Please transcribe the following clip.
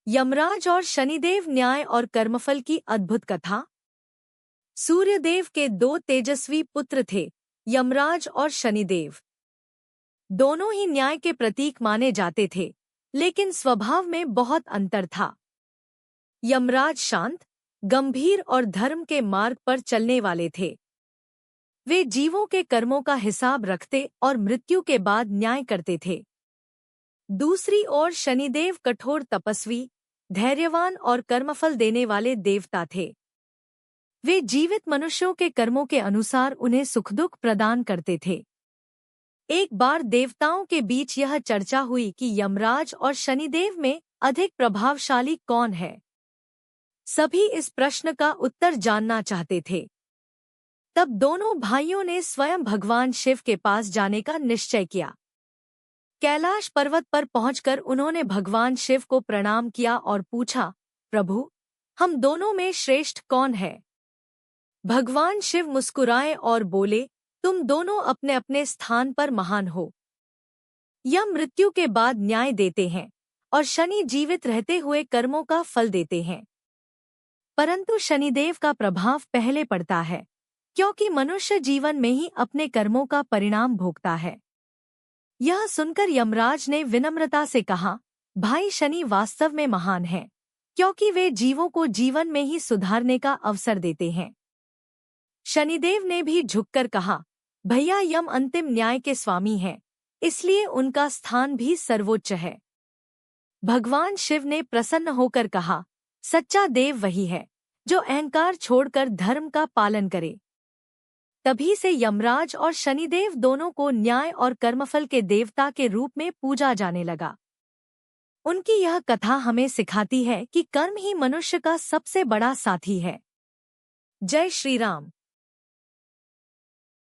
यमराज और शनिदेव, न्याय और कर्मफल की अद्भुत कथा। सूर्यदेव के दो तेजस्वी पुत्र थे, यमराज और शनिदेव। दोनों ही न्याय के प्रतीक माने जाते थे, लेकिन स्वभाव में बहुत अंतर था। यमराज शांत, गंभीर और धर्म के मार्ग पर चलने वाले थे। वे जीवों के कर्मों का हिसाब रखते और मृत्यु के बाद न्याय करते थे। दूसरी ओर शनिदेव कठोर तपस्वी, धैर्यवान और कर्मफल देने वाले देवता थे। वे जीवित मनुष्यों के कर्मों के अनुसार उन्हें सुख दुख प्रदान करते थे। एक बार देवताओं के बीच यह चर्चा हुई कि यमराज और शनिदेव में अधिक प्रभावशाली कौन है। सभी इस प्रश्न का उत्तर जानना चाहते थे। तब दोनों भाइयों ने स्वयं भगवान शिव के पास जाने का निश्चय किया। कैलाश पर्वत पर पहुंचकर उन्होंने भगवान शिव को प्रणाम किया और पूछा, प्रभु, हम दोनों में श्रेष्ठ कौन है? भगवान शिव मुस्कुराए और बोले, तुम दोनों अपने अपने स्थान पर महान हो। यम मृत्यु के बाद न्याय देते हैं और शनि जीवित रहते हुए कर्मों का फल देते हैं। परंतु शनिदेव का प्रभाव पहले पड़ता है, क्योंकि मनुष्य जीवन में ही अपने कर्मों का परिणाम भोगता है। यह सुनकर यमराज ने विनम्रता से कहा, भाई शनि वास्तव में महान हैं, क्योंकि वे जीवों को जीवन में ही सुधारने का अवसर देते हैं। शनिदेव ने भी झुककर कहा, भैया यम अंतिम न्याय के स्वामी हैं, इसलिए उनका स्थान भी सर्वोच्च है। भगवान शिव ने प्रसन्न होकर कहा, सच्चा देव वही है जो अहंकार छोड़कर धर्म का पालन करे। तभी से यमराज और शनिदेव दोनों को न्याय और कर्मफल के देवता के रूप में पूजा जाने लगा। उनकी यह कथा हमें सिखाती है कि कर्म ही मनुष्य का सबसे बड़ा साथी है। जय श्री राम।